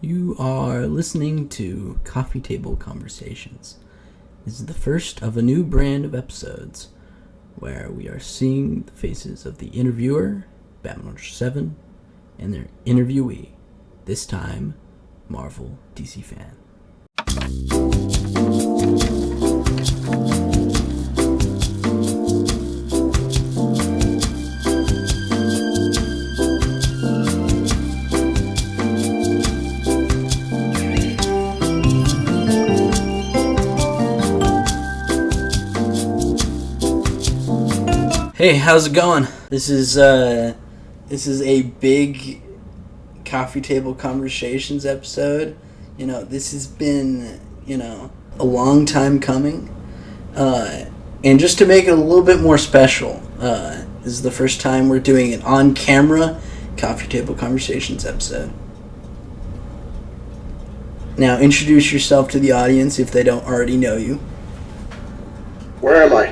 You are listening to Coffeetable Conversations. This is the first of a new brand of episodes where we are seeing the faces of the interviewer, BatmanRunner7, and their interviewee, this time, MarvelDCFan. Hey, how's it going? This is a big Coffee Table Conversations episode. This has been, a long time coming. And just to make it a little bit more special, this is the first time we're doing an on-camera Coffee Table Conversations episode. Now, introduce yourself to the audience if they don't already know you. Where am I?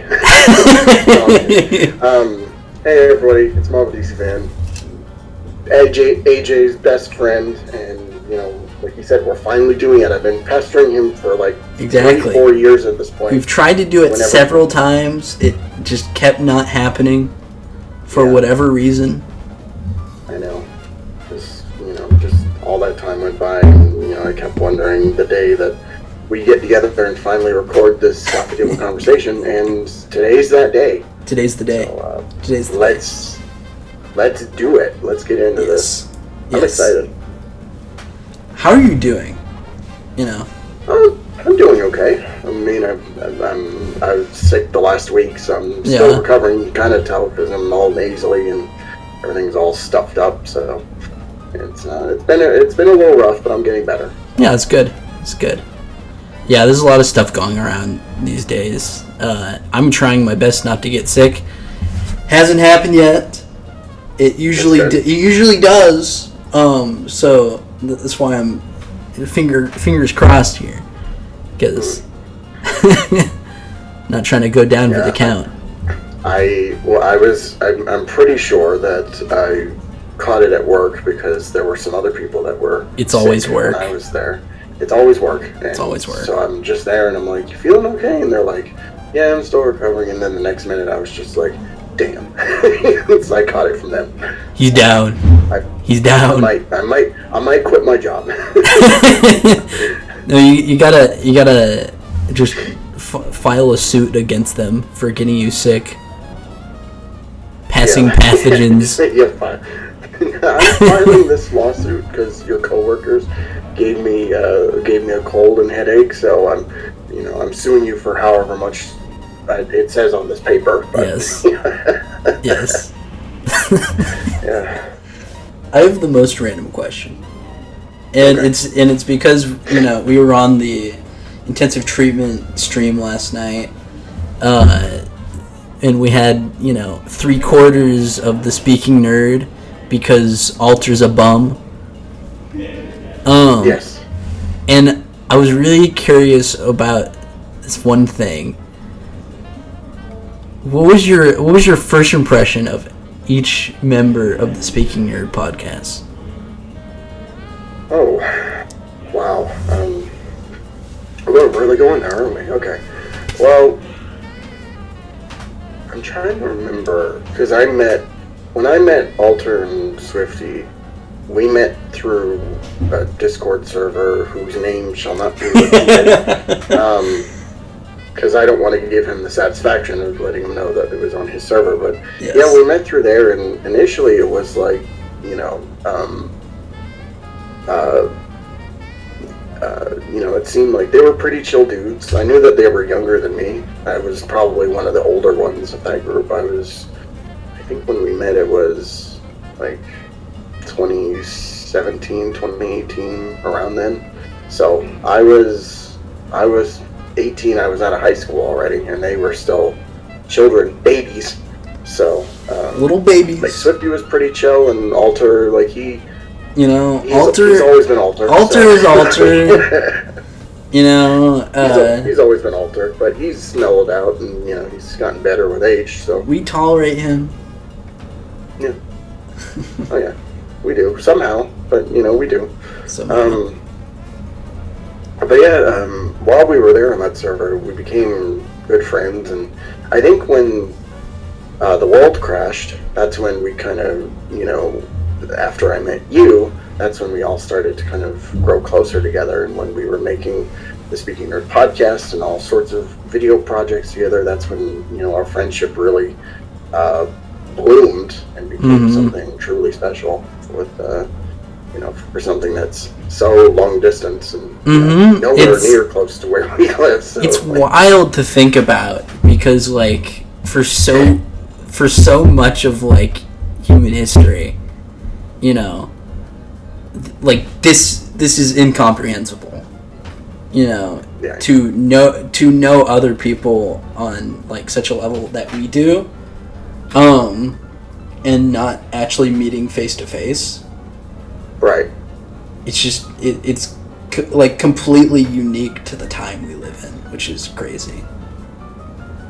Hey everybody, it's MarvelDCFan. AJ's best friend, and like you said, we're finally doing it. I've been pestering him for like 3-4 years at this point. We've tried to do it several times. It just kept not happening for whatever reason. I know. Just all that time went by, and I kept wondering the day that we get together and finally record this Coffee Table Conversation, and today's that day. Today's the day. So, let's do it. Let's get into this. I'm excited. How are you doing? I'm doing okay. I mean, I was sick the last week, so I'm still recovering. You kind of tell because I'm all nasally and everything's all stuffed up. So it's been a little rough, but I'm getting better. Yeah, it's good. It's good. Yeah, there's a lot of stuff going around these days. I'm trying my best not to get sick. Hasn't happened yet. It usually does. So that's why I'm fingers crossed here, because not trying to go down for the count. I'm pretty sure that I caught it at work because there were some other people that were. It's always work. When I was there. It's always work. It's always work. So I'm just there, and I'm like, "You feeling okay?" And they're like, "Yeah, I'm still recovering." And then the next minute, I was just like, "Damn!" So I caught it from them. He's down. He's down. I might quit my job. No, you gotta just file a suit against them for getting you sick, passing pathogens. I'm filing this lawsuit because your coworkers gave me a cold and headache, so I'm suing you for however much it says on this paper. But, yes. Yes. Yeah. I have the most random question, and it's because we were on the intensive treatment stream last night, and we had 3/4 of the speaking nerd because Alter's a bum. Yes. And I was really curious about this one thing. What was your first impression of each member of the Speaking Nerd podcast? Oh, wow. We're really going there, aren't we? Okay. Well, I'm trying to remember because when I met Alter and Swifty, we met through a Discord server whose name shall not be repeated, because I don't want to give him the satisfaction of letting him know that it was on his server. But yeah, we met through there, and initially it was like, it seemed like they were pretty chill dudes. I knew that they were younger than me. I was probably one of the older ones of that group. I think when we met it was like 2017, 2018, around then. So I was 18. I was out of high school already, and they were still children, babies. So little babies. Like Swifty was pretty chill, and Alter, like Alter. He's always been Alter. Alter is Alter. He's always been Alter, but he's mellowed out, and he's gotten better with age. So we tolerate him. Yeah. Oh yeah, we do somehow, but we do. somehow. But yeah, while we were there on that server, we became good friends, and I think when the world crashed, that's when we kind of, after I met you, that's when we all started to kind of grow closer together, and when we were making the Speaking Nerd podcast and all sorts of video projects together, that's when, our friendship really bloomed and became something truly special with, for something that's so long distance and nowhere near close to where we live. So, it's wild to think about because, like, for so much of, like, human history, like, this is incomprehensible, to know other people on, like, such a level that we do, and not actually meeting face to face. Right. It's just it's like completely unique to the time we live in, which is crazy.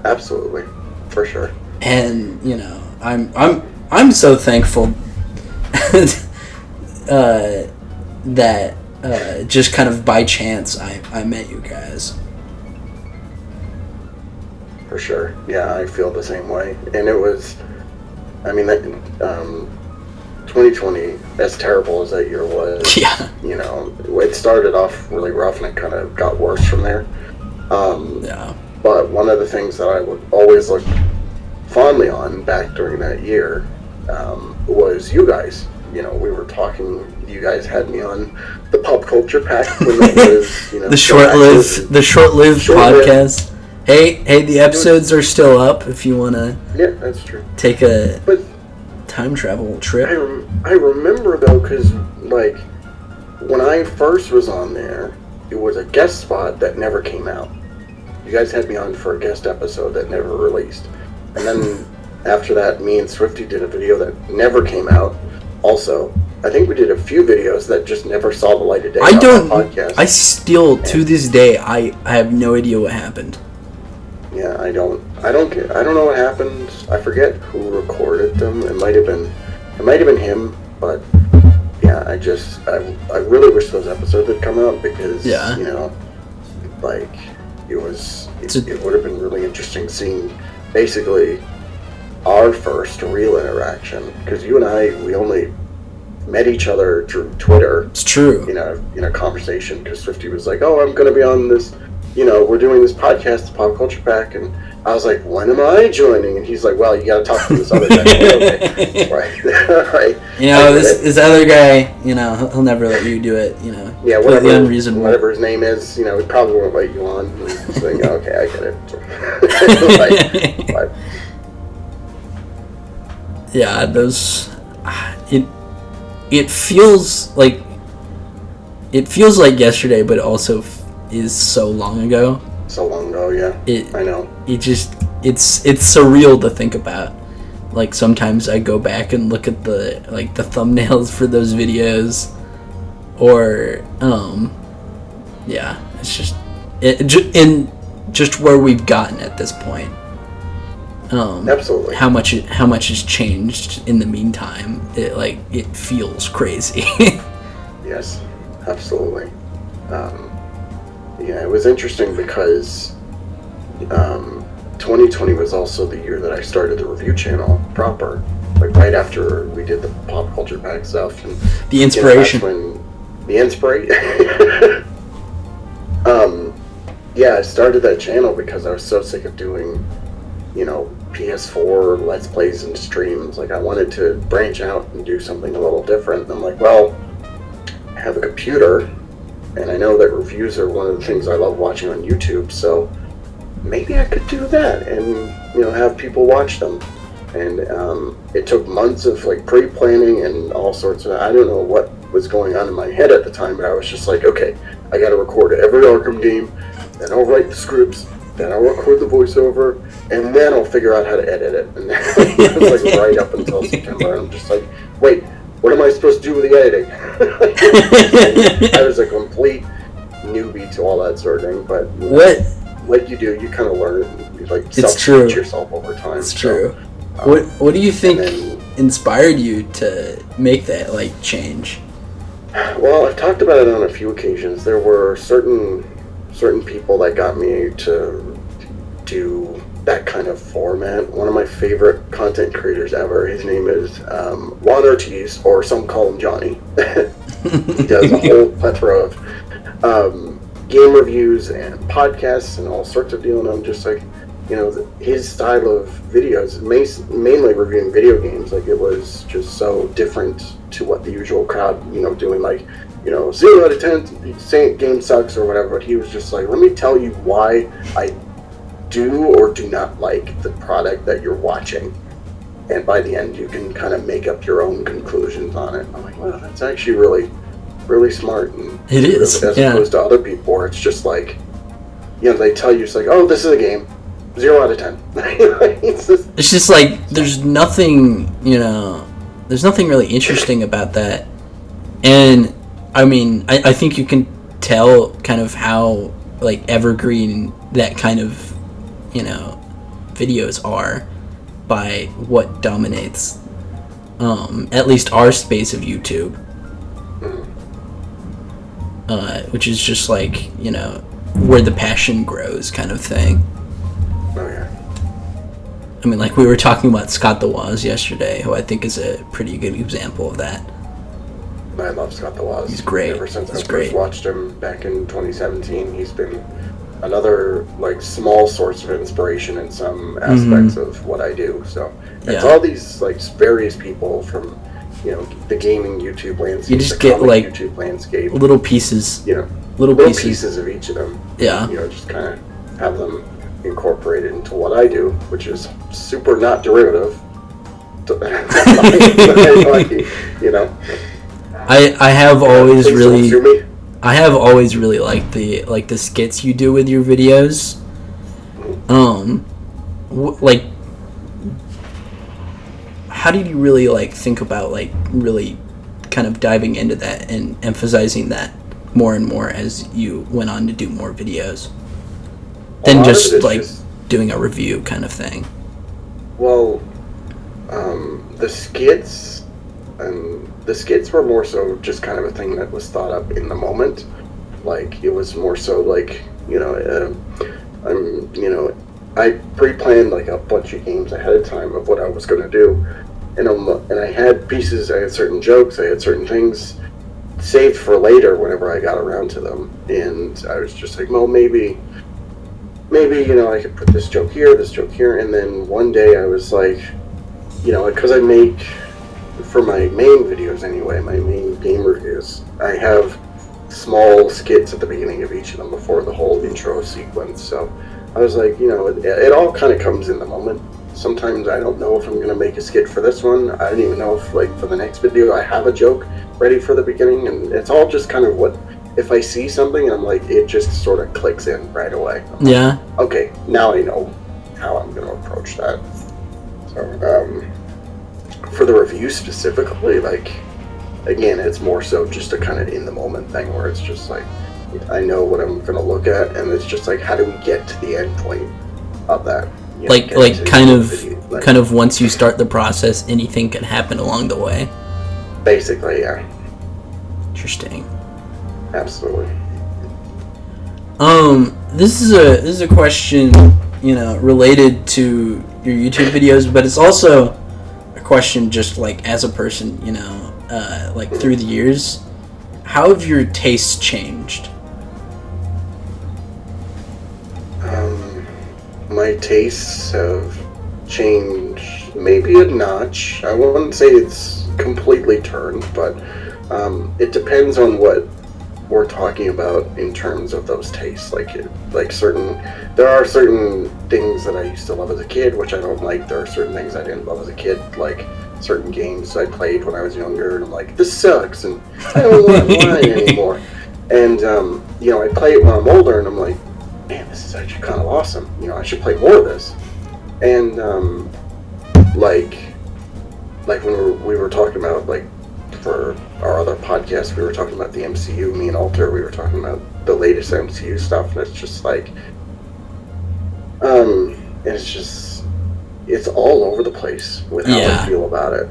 Absolutely, for sure. And I'm so thankful that just kind of by chance I met you guys. For sure. Yeah, I feel the same way. And it was, 2020, as terrible as that year was, yeah, it started off really rough and it kind of got worse from there. Yeah. But one of the things that I would always look fondly on back during that year was you guys. We were talking, you guys had me on the Pop Culture Pack when it was, the short-lived podcast. Hey, the episodes are still up if you want to. Yeah, that's true. Take a time travel trip. I remember though, because like when I first was on there, it was a guest spot that never came out. You guys had me on for a guest episode that never released, and then after that, me and Swifty did a video that never came out. Also, I think we did a few videos that just never saw the light of day. I still to this day I have no idea what happened. Yeah, I don't know what happened. I forget who recorded them. It might have been him, but yeah, I really wish those episodes had come out because it would have been really interesting seeing basically our first real interaction, because you and we only met each other through Twitter. It's true. In a conversation, because Swifty was like, "Oh, I'm going to be on this. We're doing this podcast, the Pop Culture Pack," and I was like, "When am I joining?" And he's like, "Well, you got to talk to this other guy." Okay. Right. This other guy, he'll never let you do it. Yeah, whatever his name is, he probably won't let you on. And he's like, "Okay, I get it." But, yeah, those. It feels like yesterday, but it also is so long ago. So long ago, yeah. I know. It's surreal to think about. Like, sometimes I go back and look at the thumbnails for those videos, or it's just where we've gotten at this point. Absolutely. How much has changed in the meantime? It feels crazy. Yes, absolutely. It was interesting because 2020 was also the year that I started the review channel proper. Like right after we did the Pop Culture Pack stuff and the inspiration. I started that channel because I was so sick of doing, PS4 Let's Plays and streams. Like, I wanted to branch out and do something a little different. And I'm like, well, I have a computer, and I know that reviews are one of the things I love watching on YouTube, so maybe I could do that and, have people watch them. And it took months of, pre-planning and all sorts of... I don't know what was going on in my head at the time, but I was just like, okay, I gotta record every Arkham game, then I'll write the scripts, then I'll record the voiceover, and then I'll figure out how to edit it. And it was right up until September. I'm just like, wait, what am I supposed to do with the editing? I was a complete newbie to all that sort of thing. But like you do, you kind of learn. You self-teach yourself over time. It's true. What do you think inspired you to make that change? Well, I've talked about it on a few occasions. There were certain people that got me to do that kind of format. One of my favorite content creators ever, his name is Juan Ortiz, or some call him Johnny. He does a whole plethora of game reviews and podcasts and all sorts of deal, and I'm just like, his style of videos, mainly reviewing video games, like, it was just so different to what the usual crowd, doing, like, 0 out of 10, saying game sucks or whatever, but he was just like, let me tell you why I do or do not like the product that you're watching. And by the end, you can kind of make up your own conclusions on it. I'm like, wow, that's actually really, really smart. And it is, as opposed to other people where it's just like, they tell you, it's like, oh, this is a game. 0 out of 10. It's just like, there's nothing, there's nothing really interesting about that. And, I mean, I think you can tell kind of how, like, evergreen that kind of, videos are by what dominates, at least our space of YouTube. Which is just like, where the passion grows kind of thing. Oh, yeah. I mean, like, we were talking about Scott the Woz yesterday, who I think is a pretty good example of that. I love Scott the Woz. He's great. Ever since I first watched him back in 2017, he's been another, like, small source of inspiration in some aspects of what I do. So it's all these, like, various people from, the gaming YouTube landscape. You just get, like, YouTube landscape. Little pieces. Little pieces of each of them. Yeah. Just kind of have them incorporated into what I do, which is super not derivative. I have always really liked the skits you do with your videos. Like, how did you really, like, think about, like, really kind of diving into that and emphasizing that more and more as you went on to do more videos than just, like, doing a review kind of thing? Well, the skits were more so just kind of a thing that was thought up in the moment. Like, it was more so like, I pre-planned, like, a bunch of games ahead of time of what I was going to do, and I had pieces, I had certain jokes, I had certain things saved for later whenever I got around to them, and I was just like, well, maybe I could put this joke here, and then one day I was like, because I make, for my main videos anyway, my main game reviews, I have small skits at the beginning of each of them before the whole intro sequence, so I was like, it all kind of comes in the moment. Sometimes I don't know if I'm going to make a skit for this one. I don't even know if, like, for the next video I have a joke ready for the beginning, and it's all just kind of what, if I see something, I'm like, it just sort of clicks in right away. Yeah. Okay, now I know how I'm going to approach that. So, for the review specifically, like, again, it's more so just a kind of in-the-moment thing where it's just like, I know what I'm going to look at, and it's just like, how do we get to the end point of that? Kind of once you start the process, anything can happen along the way. Basically, yeah. Interesting. Absolutely. This is a question, related to your YouTube videos, but it's also a question just, like, as a person, like, through the years. How have your tastes changed? My tastes have changed maybe a notch. I wouldn't say it's completely turned, but it depends on what we're talking about in terms of those tastes. There are certain things that I used to love as a kid, which I don't like. There are certain things I didn't love as a kid, like certain games I played when I was younger, and I'm like, this sucks, and I don't want to play it anymore. And I play it when I'm older, and I'm like, man, this is actually kind of awesome. I should play more of this. And like when we were talking about, like, for our other podcast, we were talking about the MCU. Me and Alter, we were talking about the latest MCU stuff, and it's just like, it's all over the place with how I feel about it.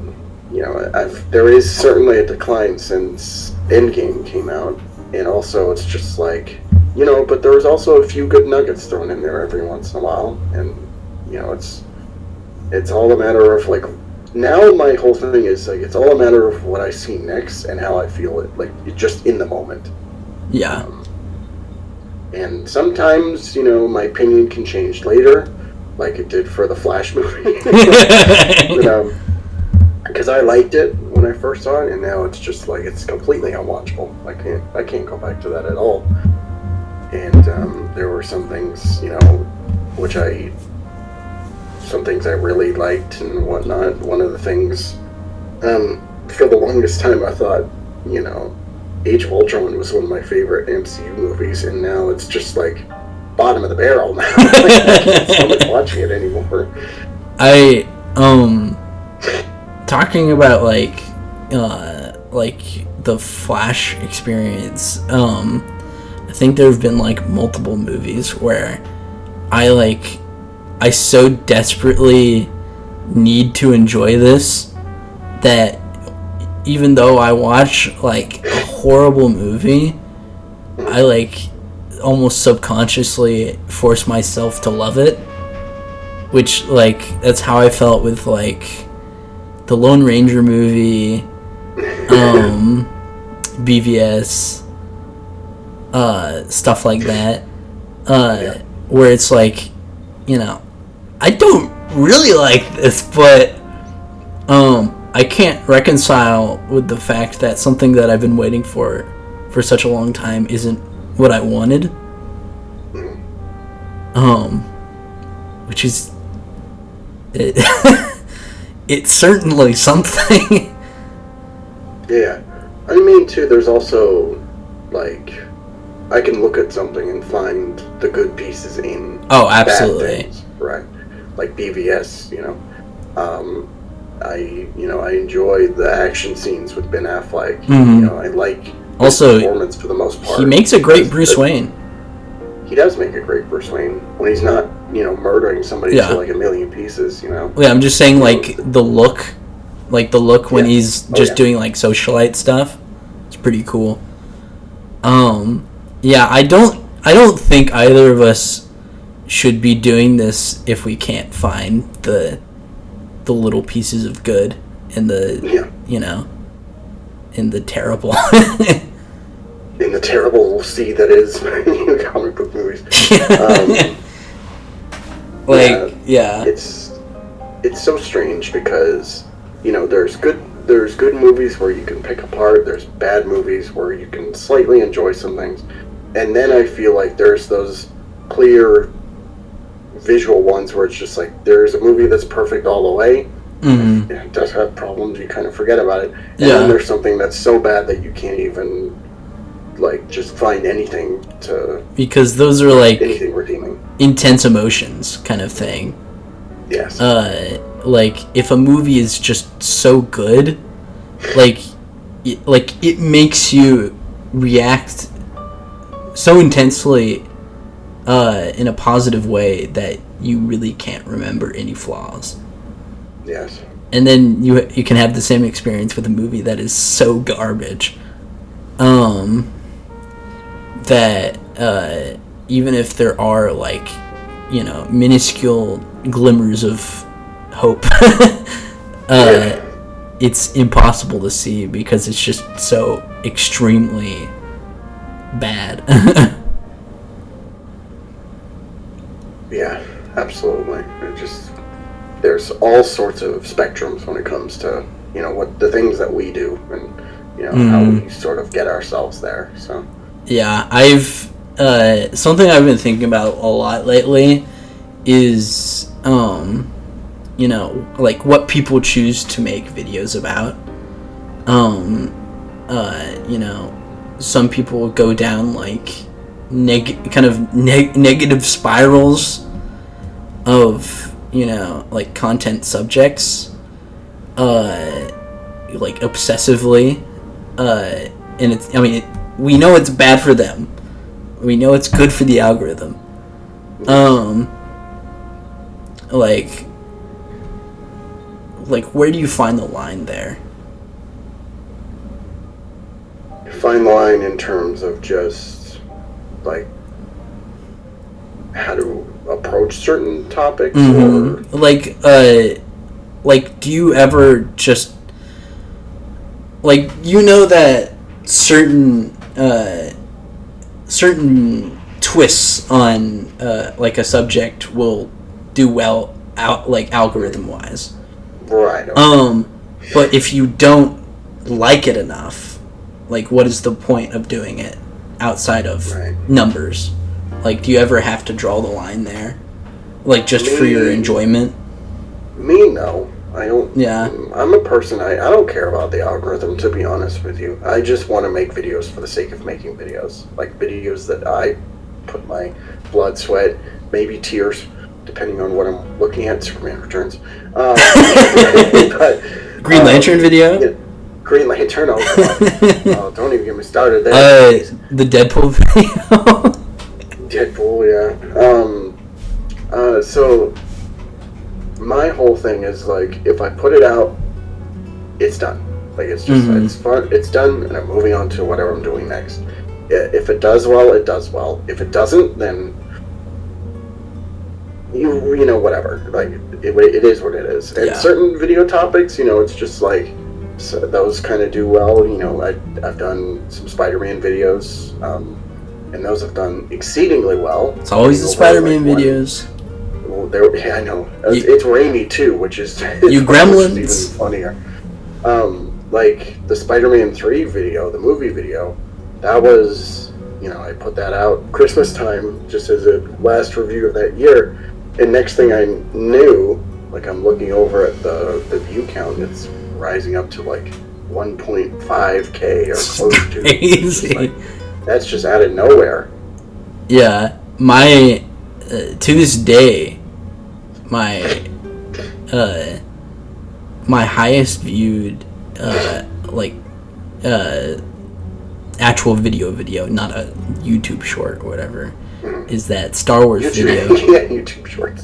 there is certainly a decline since Endgame came out, and also it's just like, but there was also a few good nuggets thrown in there every once in a while, and it's all a matter of like, now my whole thing is like, it's all a matter of what I see next and how I feel it, like just in the moment. Yeah. And sometimes, my opinion can change later, like it did for the Flash movie. Because I liked it when I first saw it, and now it's just like, it's completely unwatchable. I can't go back to that at all. And there were some things, some things I really liked and whatnot. One of the things, for the longest time I thought, Age of Ultron was one of my favorite MCU movies, and now it's just like bottom of the barrel now. I can't stomach watching it anymore. Talking about like the Flash experience, I think there have been like multiple movies where I so desperately need to enjoy this that even though I watch like a horrible movie, I like almost subconsciously force myself to love it, which like that's how I felt with like the Lone Ranger movie, BVS, stuff like that, where it's like, I don't really like this, but I can't reconcile with the fact that something that I've been waiting for such a long time isn't what I wanted. Which is it's certainly something. Yeah. I mean, too, there's also, like, I can look at something and find the good pieces in absolutely. Bad things, right? Like BVS, I enjoy the action scenes with Ben Affleck. Mm-hmm. I like his also performance for the most part. He makes a great Bruce Wayne. He does make a great Bruce Wayne when he's not, murdering somebody to like a million pieces. Yeah, I'm just saying, like the look when he's just doing like socialite stuff. It's pretty cool. Yeah, I don't think either of us should be doing this if we can't find the little pieces of good in the in the terrible in the terrible sea that is comic book movies. It's so strange because there's good movies where you can pick apart, there's bad movies where you can slightly enjoy some things, and then I feel like there's those clear visual ones where it's just like there's a movie that's perfect all the way. Mm-hmm. It does have problems, you kind of forget about it, and then there's something that's so bad that you can't even like just find anything to, because those are like anything redeeming, intense emotions kind of thing. Yes. Like if a movie is just so good, like it makes you react so intensely in a positive way that you really can't remember any flaws. Yes. And then you can have the same experience with a movie that is so garbage that even if there are like minuscule glimmers of hope, it's impossible to see because it's just so extremely bad. Yeah, absolutely. There's all sorts of spectrums when it comes to what the things that we do and how we sort of get ourselves there. So yeah, I've something I've been thinking about a lot lately is like what people choose to make videos about. Some people go down like negative spirals of like content subjects, like obsessively, and we know it's bad for them. We know it's good for the algorithm. like, where do you find the line there? Find the line in terms of just, like, how to approach certain topics, or... Like, do you ever just... Like, you know that certain twists on, like, a subject will do well, algorithm-wise. Right. But if you don't like it enough, like, what is the point of doing it outside of numbers? Like, do you ever have to draw the line there? Like, just for your enjoyment? Me, no. I don't... Yeah. I'm a person, I don't care about the algorithm, to be honest with you. I just want to make videos for the sake of making videos. Like, videos that I put my blood, sweat, maybe tears, depending on what I'm looking at. Superman Returns. But, Green Lantern video? Yeah, Green Lantern, oh god. Don't even get me started there. The Deadpool video? Deadpool, yeah. So my whole thing is, like, if I put it out, it's done. Like, it's just, it's fun, it's done, and I'm moving on to whatever I'm doing next. If it does well, it does well. If it doesn't, then you know, whatever. Like, it is what it is. And certain video topics, you know, it's just like, so those kind of do well. You know, I've done some Spider-Man videos, and those have done exceedingly well. It's always the Spider-Man videos. Well, I know. It's rainy too, which is you gremlins. Even funnier. Like the Spider-Man 3 video, the movie video, that was, you know, I put that out Christmas time just as a last review of that year, and next thing I knew, like, I'm looking over at the view count, it's rising up to like 1.5K or close to. Crazy. Like, that's just out of nowhere. Yeah, my to this day, my highest viewed actual video, not a YouTube short or whatever, is that Star Wars video. Yeah, YouTube shorts.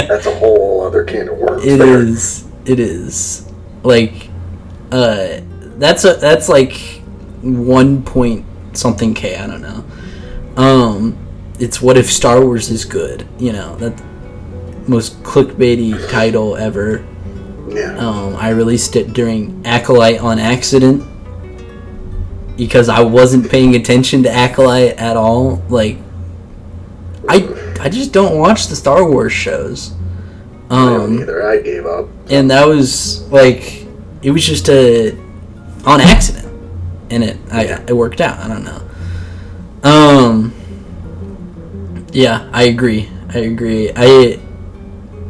That's a whole other can of worms. It is. Like, that's like 1 point something K, I don't know. It's what if Star Wars is good, you know, that most clickbaity title ever. Yeah. I released it during Acolyte on accident because I wasn't paying attention to Acolyte at all. Like, I just don't watch the Star Wars shows. I don't either. I gave up. And that was like, it was just on accident, and it worked out. I don't know. Yeah, I agree.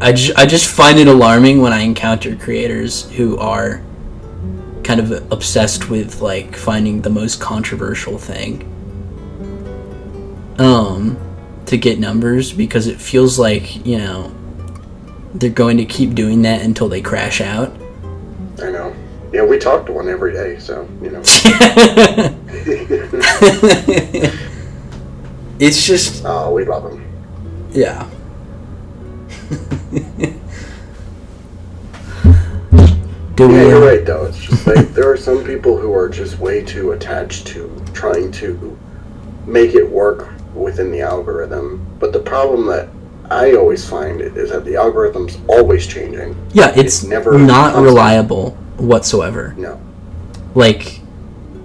I just find it alarming when I encounter creators who are kind of obsessed with, like, finding the most controversial thing to get numbers, because it feels like, you know, they're going to keep doing that until they crash out. I know. Yeah, we talk to one every day, so, you know. It's just... Oh, we love him. Yeah. You're right, though. It's just like, there are some people who are just way too attached to trying to make it work within the algorithm. But the problem that I always find is that the algorithm's always changing. Yeah, it's never not constant. Reliable whatsoever. No. Like,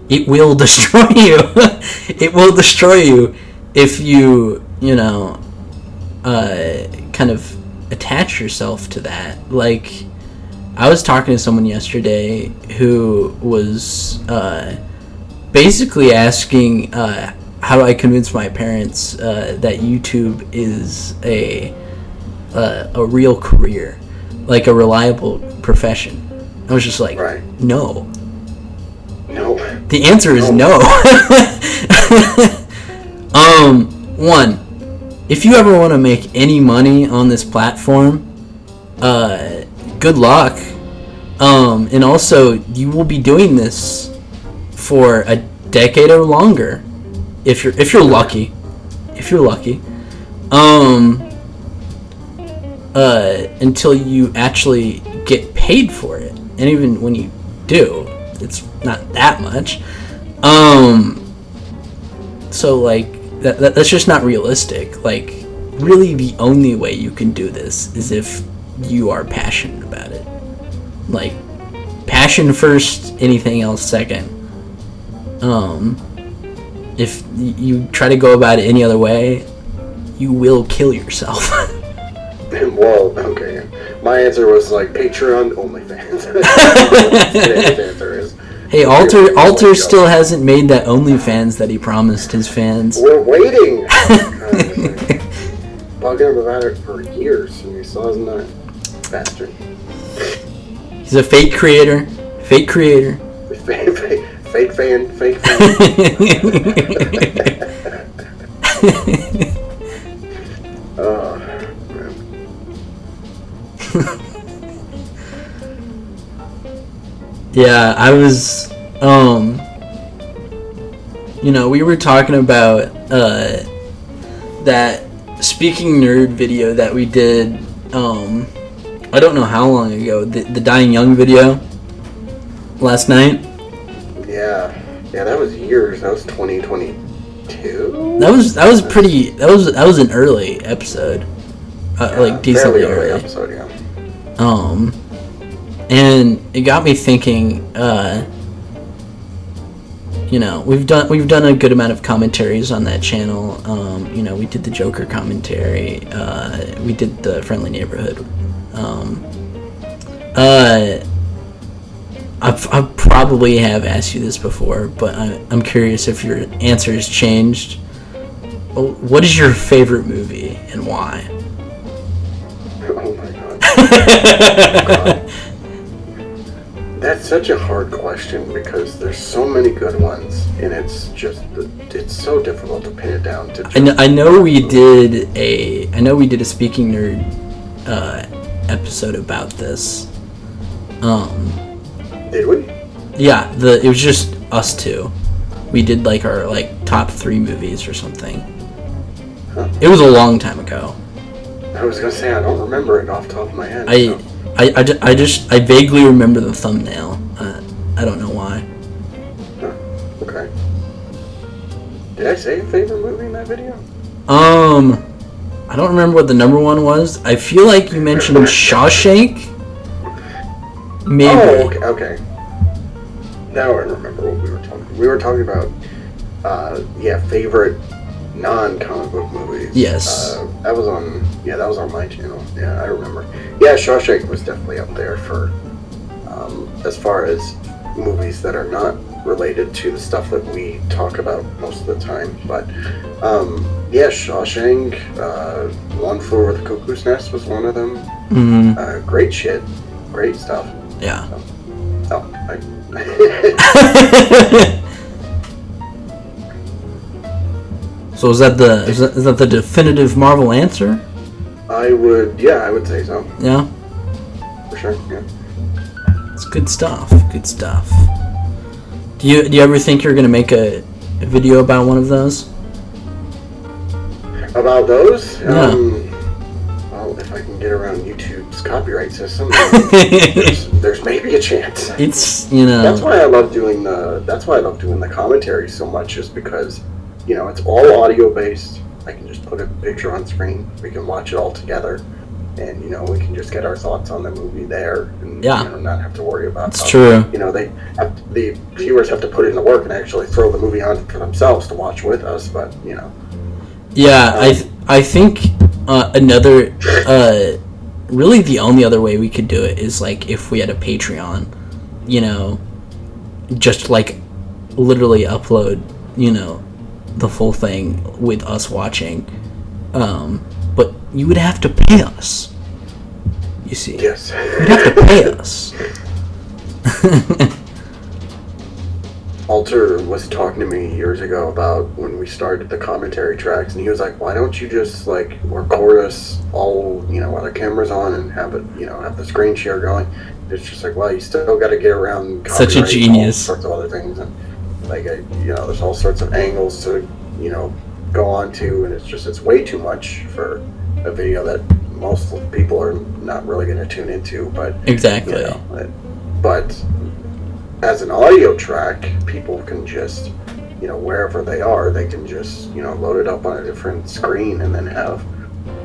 it will destroy you. It will destroy you if you know, kind of attach yourself to that. Like, I was talking to someone yesterday who was basically asking, how do I convince my parents that YouTube is a real career, like a reliable profession? I was just like, no. The answer is no. One, if you ever want to make any money on this platform, good luck. And also, you will be doing this for a decade or longer, if you're lucky. If you're lucky. until you actually get paid for it. And even when you do, it's not that much. So like that's just not realistic. Like, really the only way you can do this is if you are passionate about it. Like, passion first, anything else second. If you try to go about it any other way, you will kill yourself. Well, okay. My answer was like Patreon, OnlyFans. Today's answer is. Hey, Alter still hasn't made that OnlyFans that he promised his fans. We're waiting. Bugging him about it for years, and he still hasn't done it. Bastard. He's a fake creator. Fake creator. Fake fan. Oh, man. Yeah, I was, we were talking about, that Speaking Nerd video that we did, I don't know how long ago, the Dying Young video, last night. Yeah, that was years, that was 2022? That was an early episode, like decently early episode, yeah. And it got me thinking, we've done a good amount of commentaries on that channel. We did the Joker commentary, we did the Friendly Neighborhood. I probably have asked you this before, but I'm curious if your answer has changed. What is your favorite movie and why? Oh my god. That's such a hard question because there's so many good ones, and it's so difficult to pin it down to. I know we did a Speaking Nerd episode about this. Did we? Yeah, it was just us two. We did like our top 3 movies or something. Huh. It was a long time ago. I was gonna say I don't remember it off the top of my head. I vaguely remember the thumbnail. I don't know why. Huh. Okay. Did I say a favorite movie in that video? I don't remember what the number one was. I feel like you mentioned Shawshank. Maybe. Oh, okay. Now I remember what we were talking. We were talking about, favorite non-comic book movies. Yes. That was on my channel. Yeah, I remember. Yeah, Shawshank was definitely up there for, as far as movies that are not related to the stuff that we talk about most of the time. But, Shawshank, One Flew Over the Cuckoo's Nest was one of them. Mm-hmm. Great shit. Great stuff. Yeah. So is that the definitive Marvel answer? I would say so. Yeah. For sure. Yeah. It's good stuff. Good stuff. Do you ever think you're gonna make a video about one of those? About those? Yeah. Well, if I can get around YouTube's copyright system, there's maybe a chance. It's That's why I love doing the commentary so much, is because it's all audio based. I can just put a picture on screen. We can watch it all together, and we can just get our thoughts on the movie there, and not have to worry about. It's true. The viewers have to put in the work and actually throw the movie on for themselves to watch with us. But Yeah, I think another really the only other way we could do it is like if we had a Patreon, just like literally upload the full thing with us watching, but you would have to pay us, you see. Yes. You'd have to pay us. Alter was talking to me years ago about when we started the commentary tracks, and he was like, why don't you just record us all, while the camera's on, and have it, have the screen share going. It's just like, well, you still got to get around such a genius, all sorts of other things, and there's all sorts of angles to go on to, and it's way too much for a video that most people are not really going to tune into, but exactly. But as an audio track, people can just, wherever they are, they can just, load it up on a different screen and then have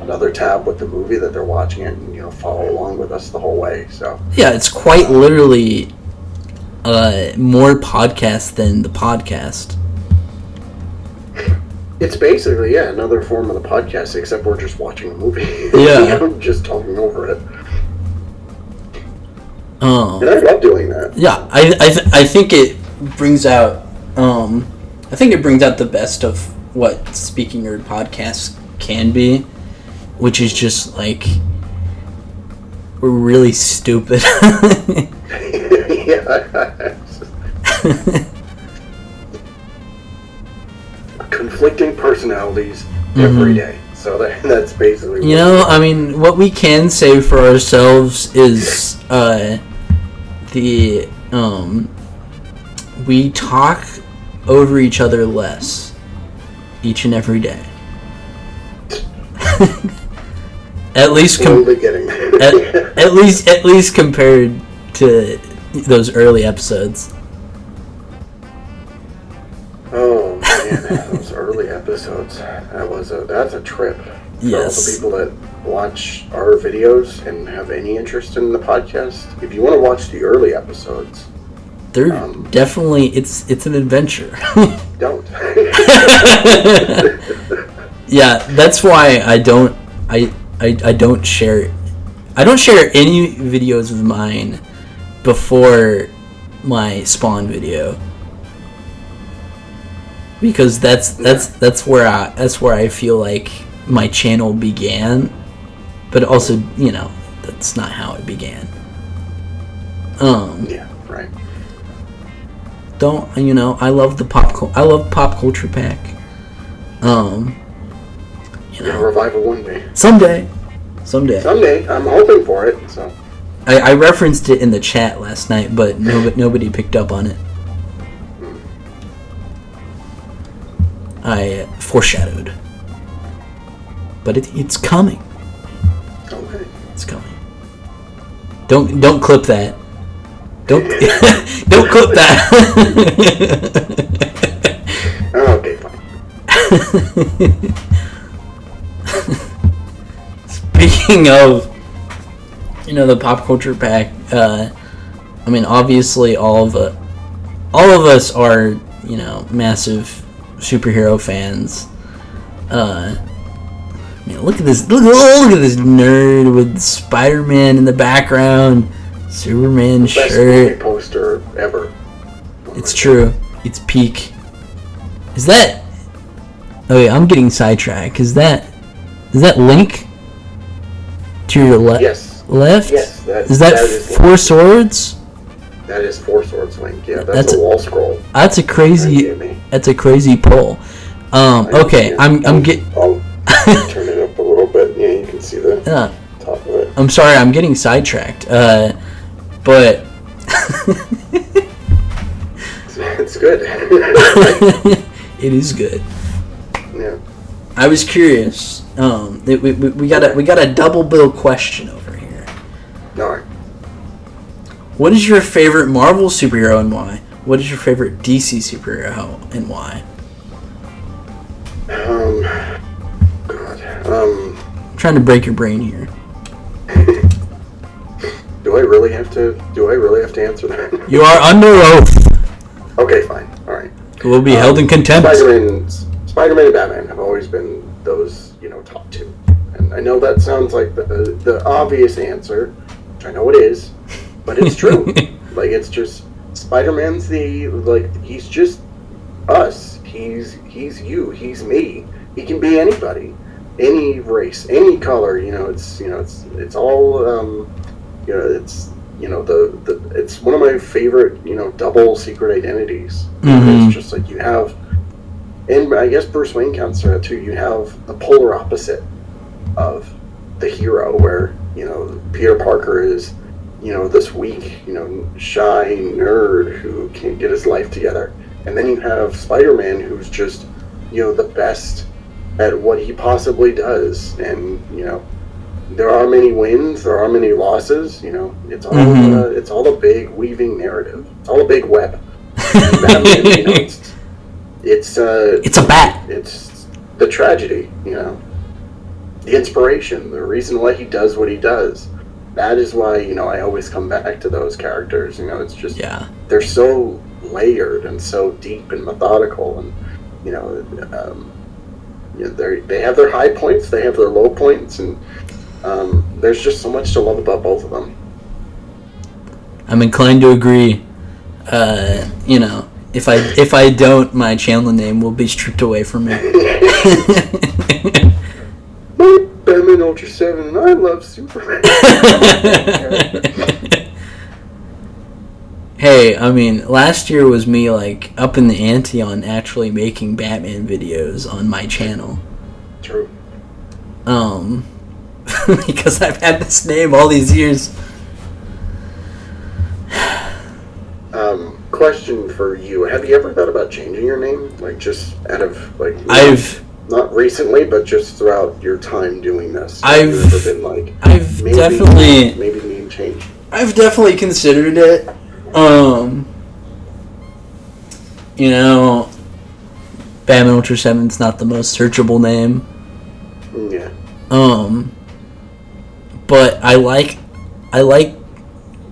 another tab with the movie that they're watching it and, follow along with us the whole way. So yeah, it's quite literally more podcast than the podcast. It's basically, another form of the podcast, except we're just watching a movie. Yeah. Just talking over it. And I love doing that. Yeah, I think it brings out the best of what Speaking Nerd podcasts can be, which is just like we're really stupid. Yeah. Conflicting personalities every day. So that's basically what we can say for ourselves is we talk over each other less each and every day. At least at least compared to those early episodes. Oh man, those early episodes. That's a trip. Yes. For all the people that watch our videos and have any interest in the podcast, if you want to watch the early episodes, they're definitely it's an adventure. Don't. Yeah, that's why I don't share any videos of mine before my Spawn video. Because that's where I feel like my channel began, but also that's not how it began. Yeah, right. I love pop culture pack. Revival one day. Someday. I'm hoping for it. So. I referenced it in the chat last night, but nobody picked up on it. I foreshadowed, but it's coming. Okay. It's coming. Don't clip that. Don't clip that. Okay, fine. Speaking of, the pop culture pack. Obviously, all of us are massive superhero fans. Look at this nerd with Spider-Man in the background, Superman Best shirt. movie poster ever. It's true. It's peak. Is that? Oh yeah, I'm getting sidetracked. Is that Link to your left? Yes. Left? Yes. Is that Four Swords? That is Four Swords Link. Yeah, that's a wall scroll. That's a crazy pull. Okay, I'm getting. I'll turn it up a little bit. Yeah, you can see the top of it. I'm sorry, I'm getting sidetracked. But it's good. It is good. Yeah. I was curious. We got a double bill question over here. All right. What is your favorite Marvel superhero and why? What is your favorite DC superhero and why? I'm trying to break your brain here. Do I really have to answer that? You are under oath. Okay, fine. All right. Will be held in contempt. Spider-Man and Batman have always been those, top two. And I know that sounds like the obvious answer, which I know it is, but it's true. It's just Spider-Man's he's just us. He's you. He's me. He can be anybody, any race, any color. It's all it's one of my favorite double secret identities. Mm-hmm. It's just like you have, and I guess Bruce Wayne counts that too. You have the polar opposite of the hero, where Peter Parker is this weak, shy nerd who can't get his life together. And then you have Spider-Man, who's just, the best at what he possibly does. And, there are many wins, there are many losses. You know, it's all it's all a big weaving narrative. It's all a big web. And Batman, you know, it's a bat. It's the tragedy, you know, the inspiration, the reason why he does what he does. That is why, you know, I always come back to those characters. You know, it's just they're so layered and so deep and methodical, and you know, they have their high points, they have their low points, and there's just so much to love about both of them. I'm inclined to agree. You know, if I don't, my channel name will be stripped away from me. Batman Ultra 7 and I love Superman. Hey, I mean, last year was me, like, up in the ante on actually making Batman videos on my channel. True. Because I've had this name all these years. Question for you. Have you ever thought about changing your name? Like, just out of, like... Not recently, but just throughout your time doing this. I've been like, maybe name change. I've definitely considered it. You know, Batman Ultra 7's not the most searchable name. Yeah. But I like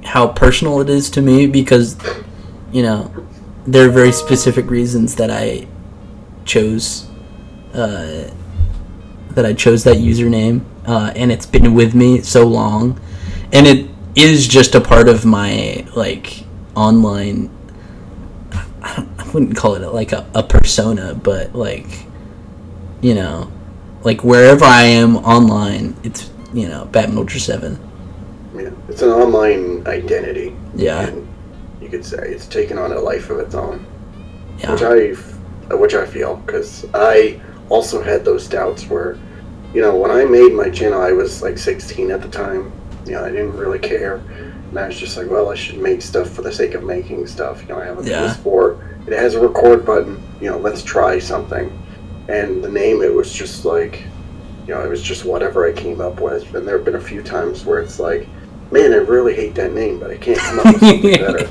how personal it is to me because, you know, there are very specific reasons that I chose that username, and it's been with me so long, and it is just a part of my, like, online, I wouldn't call it like a persona, but, like, you know, like wherever I am online, it's, you know, Batman Ultra 7. Yeah, it's an online identity. Yeah. And you could say it's taken on a life of its own. Yeah. Which I feel, because I also had those doubts where, you know, when I made my channel, I was like 16 at the time. You know, I didn't really care. And I was just like, well, I should make stuff for the sake of making stuff. You know, I have a PS4. It has a record button. You know, let's try something. And the name, it was just like, you know, it was just whatever I came up with. And there have been a few times where it's like, man, I really hate that name, but I can't come up with something better.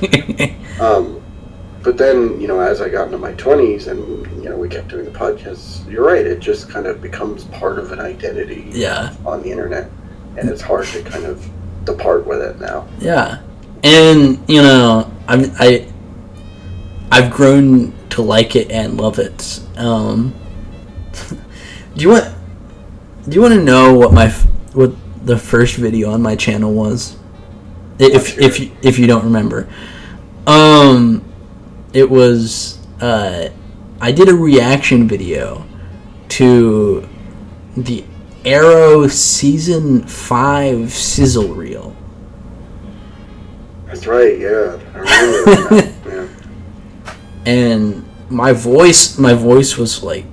But then, you know, as I got into my 20s and, you know, we kept doing the podcast, you're right, it just kind of becomes part of an identity on the internet. And it's hard to kind of depart with it now. Yeah. And, you know, I've grown to like it and love it. Do you want to know what the first video on my channel was? If you don't remember. It was, I did a reaction video to the Arrow Season 5 sizzle reel. That's right, yeah. I remember that. Yeah. And my voice was like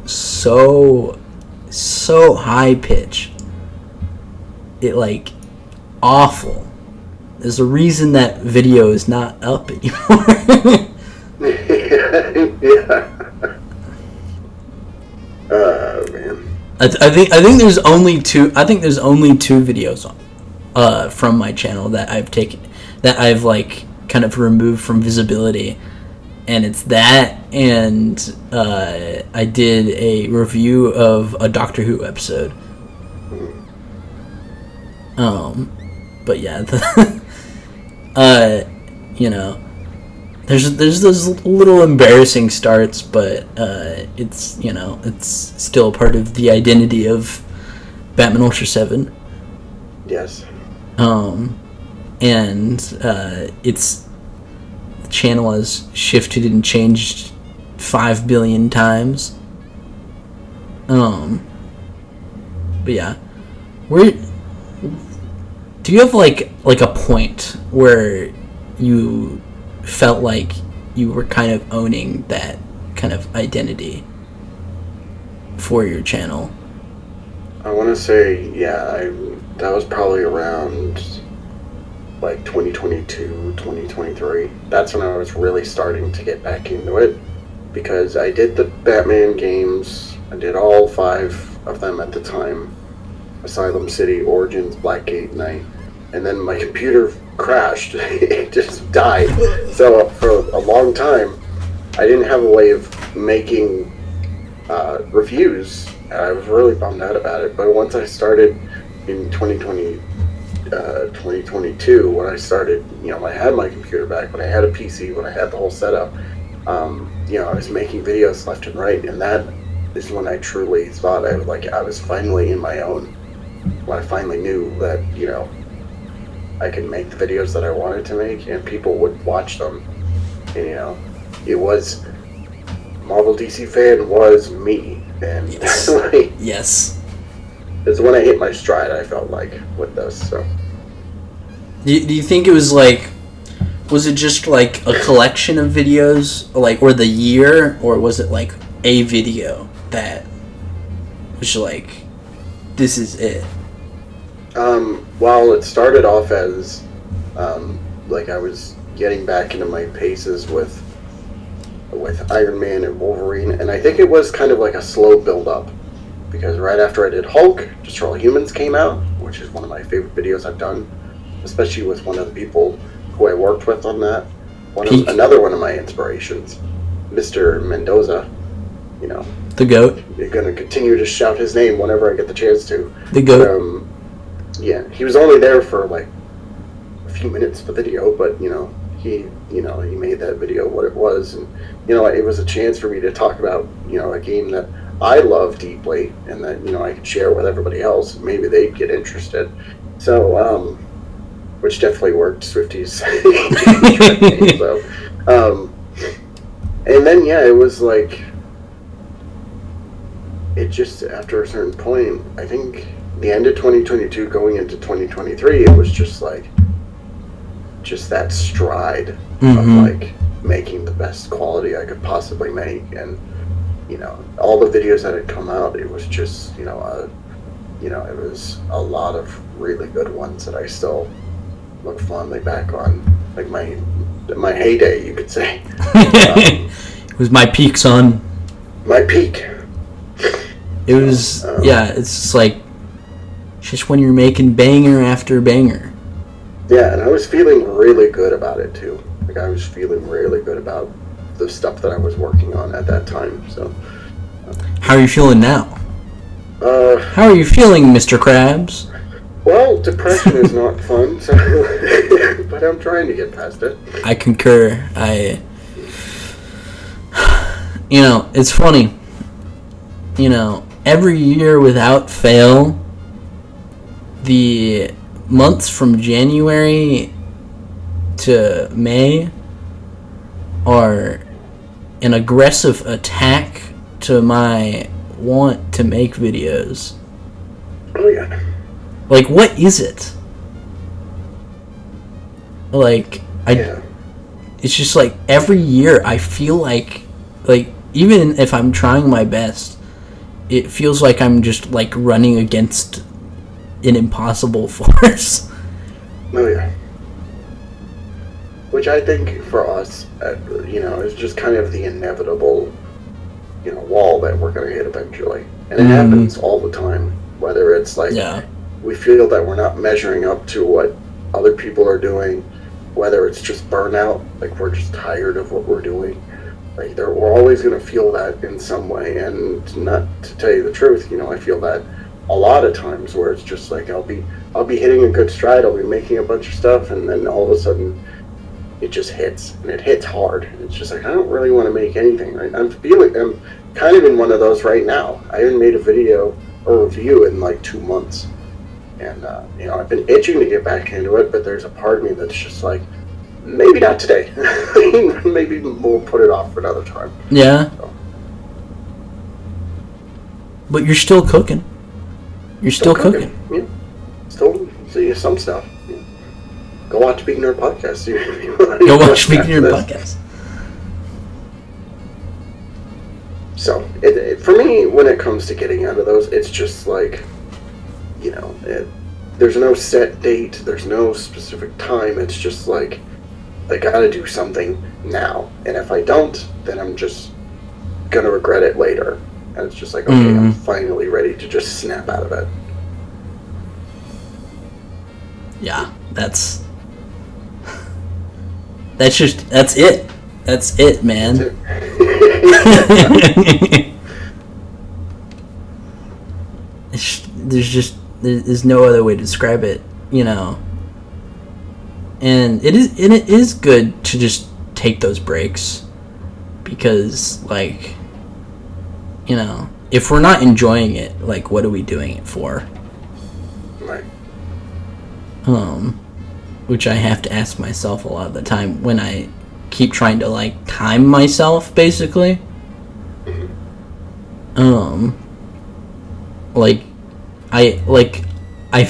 so high pitched. It, like, awful. There's a reason that video is not up anymore. Yeah. Man. I think there's only two videos from my channel that I've like kind of removed from visibility, and it's that, and I did a review of a Doctor Who episode. But yeah, you know, there's those little embarrassing starts, but it's, you know, it's still part of the identity of Batman Ultra 7. Yes. And it's, the channel has shifted and changed 5 billion times. But yeah, do you have like a point where you felt like you were kind of owning that kind of identity for your channel? I want to say, yeah, that was probably around like 2022, 2023. That's when I was really starting to get back into it, because I did the Batman games. I did all 5 of them at the time. Asylum City, Origins, Blackgate, and then my computer crashed. It just died. So for a long time, I didn't have a way of making reviews. I was really bummed out about it. But once I started in 2022, when I started, I had my computer back, when I had a PC, when I had the whole setup, I was making videos left and right, and that is when I truly thought I was finally in my own. When I finally knew that, I could make the videos that I wanted to make, and people would watch them. And, it was MarvelDCFan was me, and yes. Yes. It's when I hit my stride, I felt like, with this. So, do you think it was was it just a collection of videos, or the year, or was it a video that was this is it? Well, it started off as I was getting back into my paces with Iron Man and Wolverine, and I think it was kind of a slow build up, because right after I did Hulk, Destroy All Humans came out, which is one of my favorite videos I've done, especially with one of the people who I worked with on that. Another one of my inspirations, Mr. Mendoza. The GOAT. You're gonna continue to shout his name whenever I get the chance to. The GOAT. Yeah, he was only there for a few minutes of the video, but he made that video what it was, and it was a chance for me to talk about a game that I love deeply, and that I could share with everybody else. Maybe they'd get interested. So, which definitely worked. Swifty's so, and then it was it just, after a certain point, I think the end of 2022 going into 2023, it was just that stride of making the best quality I could possibly make. And all the videos that had come out, it was just it was a lot of really good ones that I still look fondly back on, my heyday, you could say. It was my peak, son. My peak. It was it's just when you're making banger after banger. Yeah, and I was feeling really good about it too. I was feeling really good about the stuff that I was working on at that time. So, how are you feeling now? How are you feeling, Mr. Krabs? Well, depression is not fun, so but I'm trying to get past it. I concur. It's funny. Every year without fail, the months from January to May are an aggressive attack to my want to make videos. Oh yeah. What is it? It's just every year I feel even if I'm trying my best, it feels like I'm just running against an impossible force. Oh yeah. Which I think for us, is just kind of the inevitable, wall that we're going to hit eventually. And it happens all the time. Whether it's we feel that we're not measuring up to what other people are doing, whether it's just burnout, we're just tired of what we're doing. We're always going to feel that in some way. And not to tell you the truth, I feel that a lot of times where it's just I'll be hitting a good stride, I'll be making a bunch of stuff, and then all of a sudden it just hits, and it hits hard. It's just I don't really want to make anything, right? I'm kind of in one of those right now. I haven't made a video or review in 2 months, and I've been itching to get back into it, but there's a part of me that's just maybe not today. Maybe we'll put it off for another time. Yeah. So. But you're still cooking. You're still cooking. Yeah. Still see some stuff. Yeah. Go watch Big Nerd Podcast. Go watch Big Nerd Podcast. So, for me, when it comes to getting out of those, it's just there's no set date, there's no specific time. It's just I gotta do something now. And if I don't, then I'm just gonna regret it later. And it's just okay, I'm finally ready to just snap out of it. Yeah, that's it. That's it, man. That's it. There's no other way to describe it, you know. And it is good to just take those breaks, because, like, you know, if we're not enjoying it, like, what are we doing it for? Right. Which I have to ask myself a lot of the time when I keep trying to, like, time myself, basically.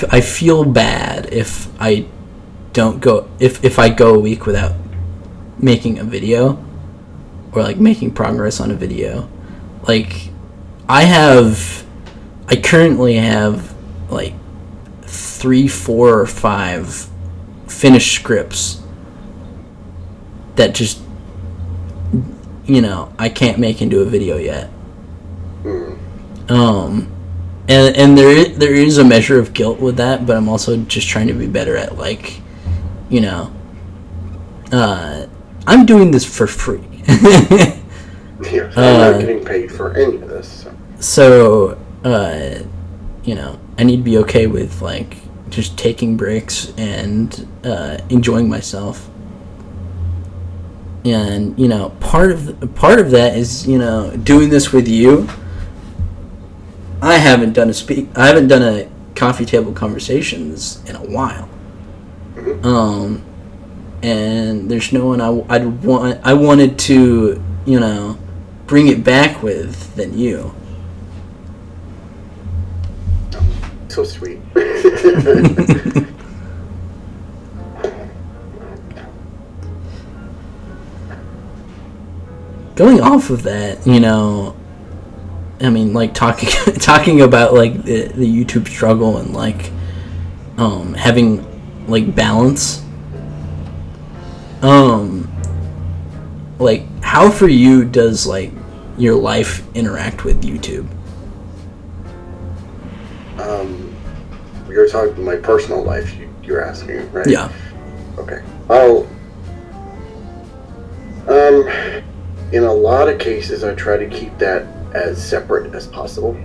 I feel bad if I don't go, if I go a week without making a video, or, like, making progress on a video. Like, I currently have, like, 3, 4, or 5 finished scripts that just, you know, I can't make into a video yet. And there is a measure of guilt with that, but I'm also just trying to be better at, like, you know, I'm doing this for free. Yeah, I'm not getting paid for any of this. So, you know, I need to be okay with, like, just taking breaks and enjoying myself. And, you know, part of that is, you know, doing this with you. I haven't done a Coffee Table Conversations in a while. And there's no one I wanted to, you know, bring it back with than you. So sweet. Going off of that, you know, I mean, like, talking about, like, the YouTube struggle and, like, having, like, balance. Like, how for you does, like, your life interact with YouTube? You're talking my personal life. You're asking, right? Yeah. Okay. In a lot of cases, I try to keep that as separate as possible.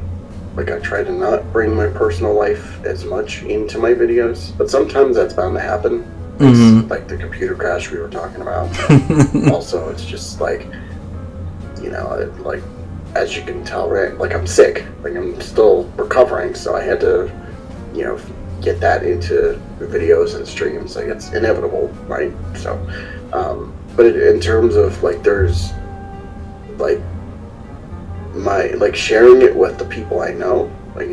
Like, I try to not bring my personal life as much into my videos, but sometimes that's bound to happen. It's like the computer crash we were talking about. Also, it's just like, you know, like, as you can tell, right? Like, I'm sick. Like, I'm still recovering, so I had to, you know, get that into videos and streams. Like, it's inevitable, right? So, but in terms of, like, there's, like, sharing it with the people I know, like,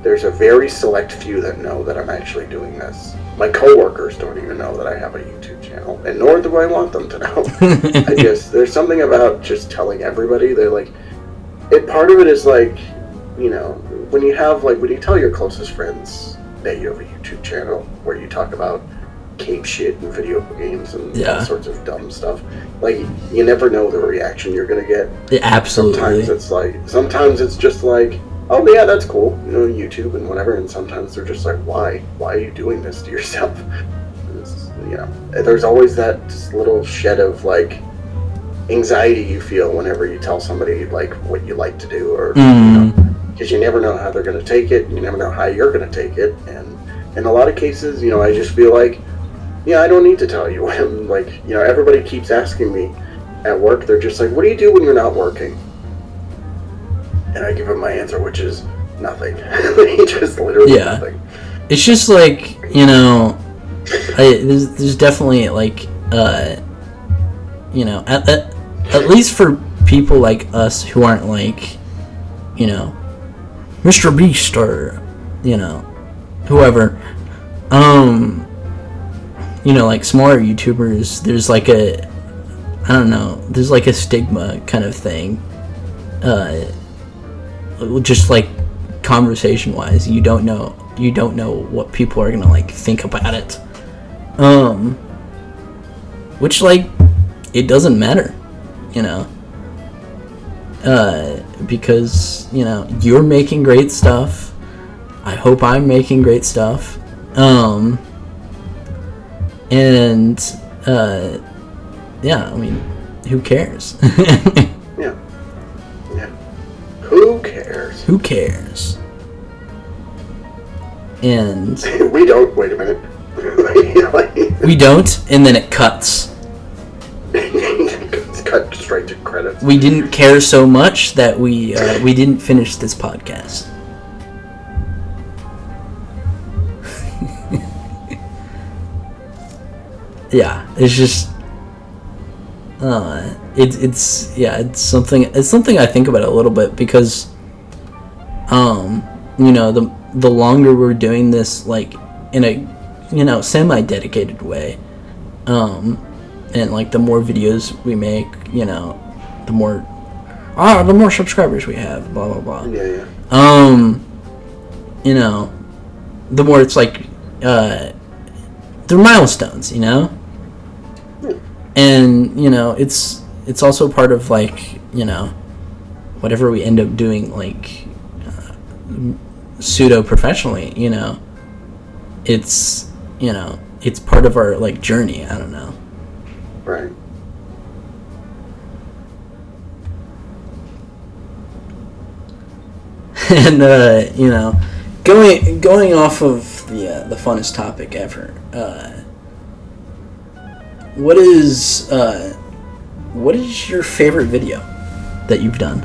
there's a very select few that know that I'm actually doing this. My coworkers don't even know that I have a YouTube channel, and nor do I want them to know. There's something about just telling everybody. They're like, part of it is, like, you know, when you tell your closest friends that you have a YouTube channel where you talk about cape shit and video games and all sorts of dumb stuff, like, you never know the reaction you're gonna get. Yeah, absolutely. Sometimes it's just like, oh yeah, that's cool, you know, YouTube and whatever, and sometimes they're just like, why are you doing this to yourself? You know, there's always that little shed of, like, anxiety you feel whenever you tell somebody, like, what you like to do, or you know, because you never know how they're going to take it, and you never know how you're going to take it. And in a lot of cases, you know, I just feel like, yeah, I don't need to tell you. I'm like, you know, everybody keeps asking me at work, they're just like, what do you do when you're not working? And I give them my answer, which is nothing. Just literally nothing. It's just, like, you know, there's definitely, like, you know, at least for people like us who aren't, like, you know, Mr. Beast or, you know, whoever, you know, like, smaller YouTubers, there's, like, there's, like, a stigma kind of thing, just, like, conversation wise, you don't know what people are gonna, like, think about it, which, like, it doesn't matter, you know, because, you know, you're making great stuff. I hope I'm making great stuff, And yeah, I mean, who cares? Yeah. Who cares? Who cares? And we don't. Wait a minute. we don't, and then it cuts. It's cut straight to credits. We didn't care so much that we didn't finish this podcast. Yeah, it's just it's something I think about a little bit because the longer we're doing this, like, in a semi-dedicated way, and like the more videos we make, the more subscribers we have, blah blah blah. Yeah. The more it's like they're milestones, and it's also part of, like, whatever we end up doing, like, pseudo professionally, it's it's part of our, like, journey. I don't know. Right. And going off of the funnest topic ever, what is your favorite video that you've done?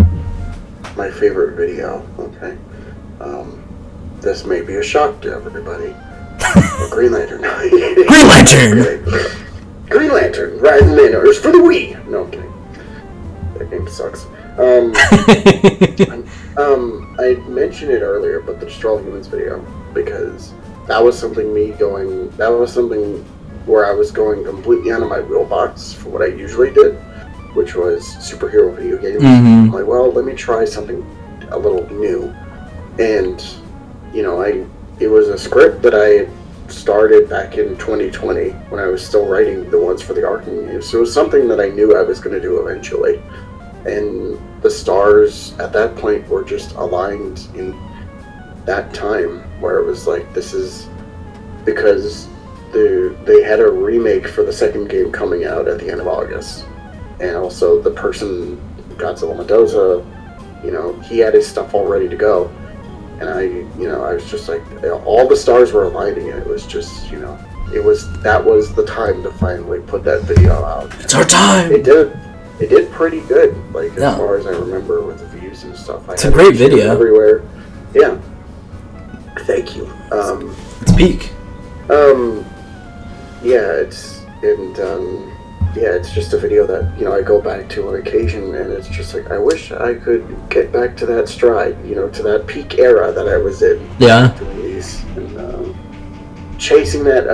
My favorite video. Okay. This may be a shock to everybody. Green Lantern. Green Lantern. Green Lantern. Rising Miners for the Wii. No, I'm kidding. That game sucks. I mentioned it earlier, but the Destroy All Humans video, because that was something where I was going completely out of my wheelbox for what I usually did, which was superhero video games. Mm-hmm. I'm like, well, let me try something a little new. And, it was a script that I started back in 2020 when I was still writing the ones for the Arkham games. So it was something that I knew I was going to do eventually. And the stars at that point were just aligned in that time where it was like, this is because they had a remake for the second game coming out at the end of August. And also the person, Godzilla Mendoza, he had his stuff all ready to go. And I was just like, all the stars were aligning, and it was just, that was the time to finally put that video out. It's our time! It did pretty good, like, as far as I remember, with the views and stuff. It's a great video. Everywhere. Yeah. Thank you. It's peak. It's just a video that, I go back to on occasion, and it's just like, I wish I could get back to that stride, to that peak era that I was in. Yeah. Doing these, and I've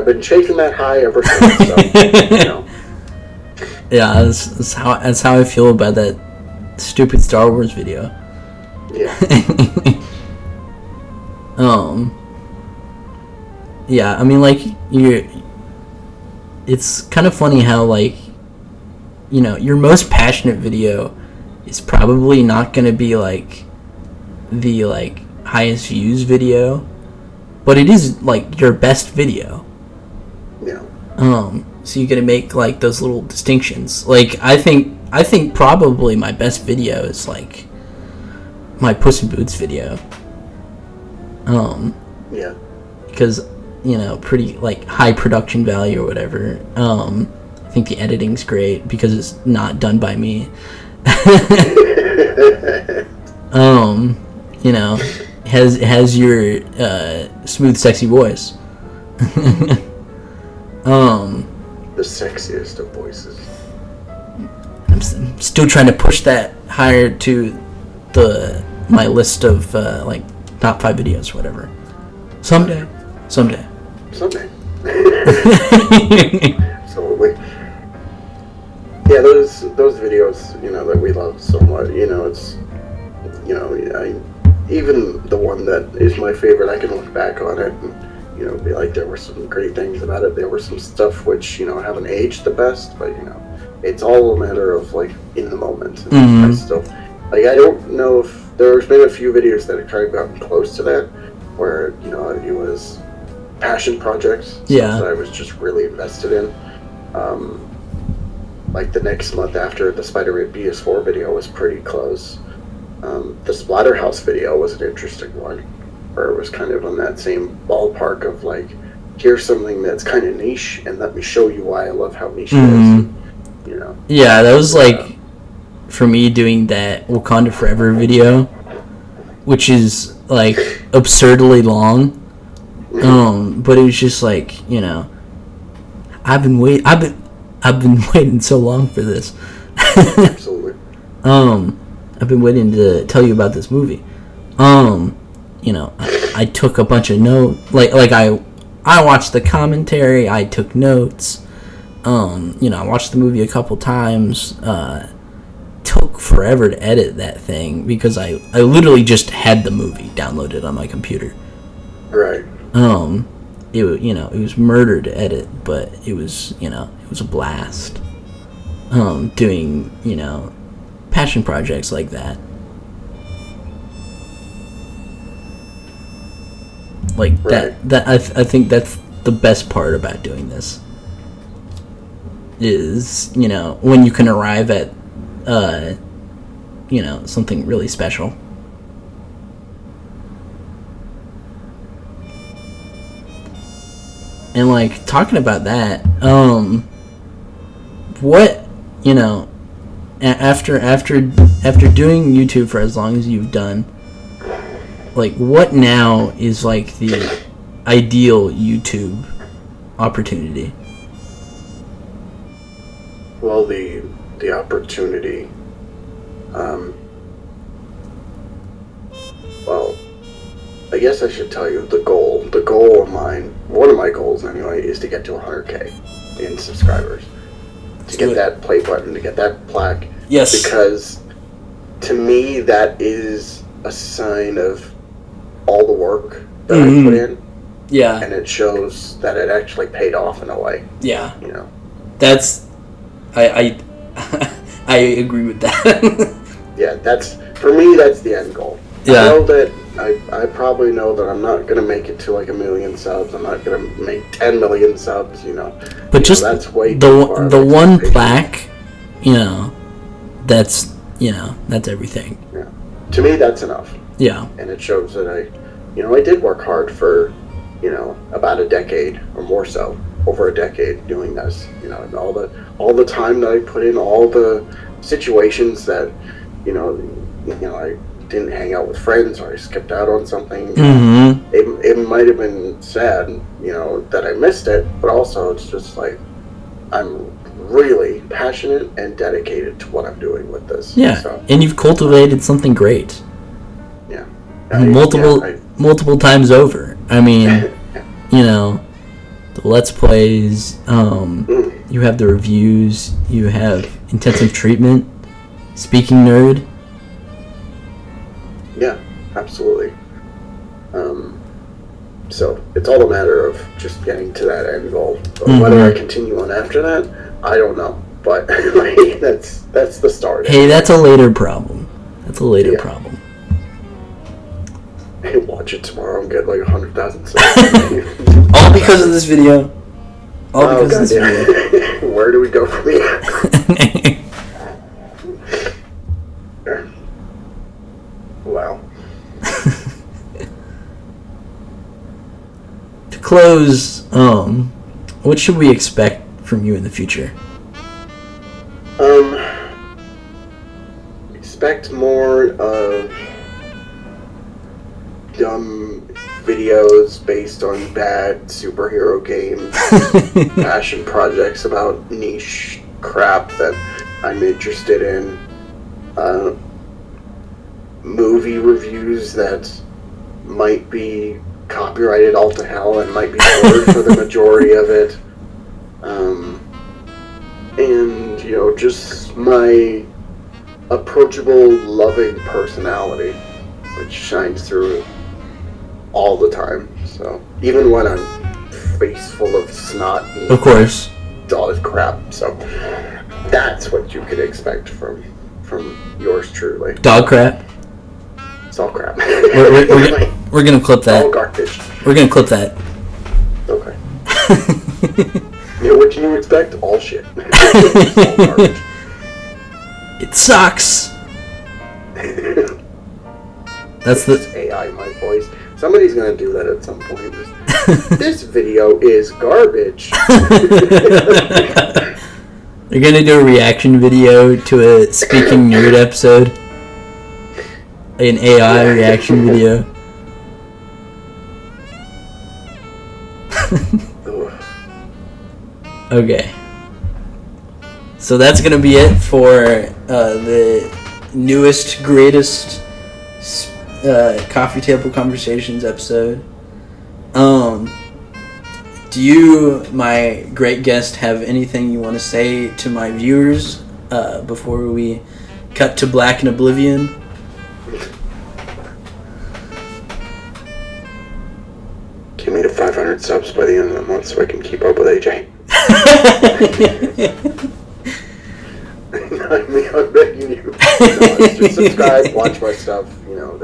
been chasing that high ever since, so, Yeah, that's how I feel about that stupid Star Wars video. Yeah. Yeah, I mean, like, it's kind of funny how, like, your most passionate video is probably not going to be, like, the, like, highest views video, but it is, like, your best video. Yeah. So you got to make, like, those little distinctions. Like, I think probably my best video is, like, my Puss in Boots video. Yeah. Because, pretty, like, high production value or whatever. I think the editing's great because it's not done by me. Has your smooth, sexy voice. The sexiest of voices. I'm still trying to push that higher to my list of like top 5 videos, whatever. Someday. Absolutely. Yeah, those videos, that we love so much, it's, even the one that is my favorite, I can look back on it and, be like, there were some great things about it. There were some stuff which, haven't aged the best, but, it's all a matter of, like, in the moment. And Mm-hmm. I still, like, I don't know if there's been a few videos that have kind of gotten close to that, where, it was passion projects. Yeah. That I was just really invested in. Like the next month after the Spider-Man PS4 video was pretty close. The Splatterhouse video was an interesting one, where it was kind of on that same ballpark of like, here's something that's kind of niche, and let me show you why I love how niche it is. You know. Yeah, that was like for me doing that Wakanda Forever video, which is like absurdly long. But it was just like, you know, I've been waiting so long for this. Absolutely. I've been waiting to tell you about this movie. You know, I took a bunch of notes. Like I watched the commentary. I took notes. You know, I watched the movie a couple times. Took forever to edit that thing because I literally just had the movie downloaded on my computer. Right. It was murder to edit, but it was a blast. Doing, you know, passion projects like that. Like right. I think that's the best part about doing this. Is, you know, when you can arrive at, you know, something really special. And like talking about that, what, you know, after doing YouTube for as long as you've done, like what now is like the ideal YouTube opportunity? Well, the opportunity, well, I guess I should tell you the goal. The goal of mine, one of my goals anyway, is to get to 100K in subscribers. To get that play button, to get that plaque. Yes. Because to me, that is a sign of all the work that I put in. Yeah. And it shows that it actually paid off in a way. Yeah. You know. That's, I agree with that. Yeah, that's, for me, that's the end goal. Yeah. I know that, I probably know that I'm not going to make it to like 1 million subs. I'm not going to make 10 million subs, you know. But just that's way the one plaque, you know, that's everything. Yeah. To me, that's enough. Yeah. And it shows that I did work hard for, you know, about a decade or more so, over a decade doing this, you know, and all the time that I put in, all the situations that, you know, I didn't hang out with friends or I skipped out on something. It might have been sad, you know, that I missed it, but also it's just like I'm really passionate and dedicated to what I'm doing with this. Yeah, so, and you've cultivated something great. Yeah. Multiple times over. I mean, you know, the Let's Plays, you have the reviews, you have Intensive Treatment, Speaking Nerd. Yeah, absolutely. So it's all a matter of just getting to that end goal. But whether I continue on after that, I don't know. But that's the start. Hey, that's a later problem. That's a later problem. Hey, watch it tomorrow and get like 100,000 subs. All because of this video. All because of this video. Where do we go from here? Wow. To close, what should we expect from you in the future? Expect more of dumb videos based on bad superhero games, passion projects about niche crap that I'm interested in, movie reviews that might be copyrighted all to hell and might be blurred for the majority of it, and, you know, just my approachable, loving personality, which shines through all the time. So even when I'm face full of snot and of course all this crap, so that's what you could expect from yours truly. Dog crap. It's all crap. We're gonna clip that. All garbage. We're gonna clip that. Yeah, what can you expect? All shit. It's all garbage. It sucks. That's the AI, my voice. Somebody's gonna do that at some point. This video is garbage. They're gonna do a reaction video to a Speaking Nerd episode. An AI reaction video. Okay. So that's gonna be it for the newest, greatest Coffee Table Conversations episode. Do you, my great guest, have anything you want to say to my viewers before we cut to black and oblivion? Give me to 500 subs by the end of the month so I can keep up with AJ. I mean, I'm begging you. Just subscribe, watch my stuff. You know,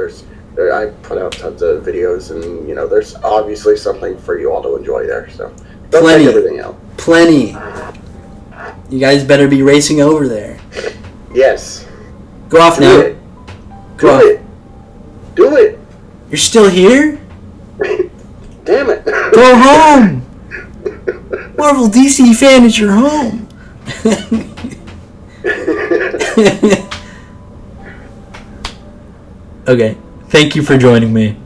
I put out tons of videos, and you know, there's obviously something for you all to enjoy there. So don't take everything out. Plenty. You guys better be racing over there. Yes. Go off now. Do it. You're still here? Damn it. Go home. MarvelDCFan is your home. Okay. Thank you for joining me.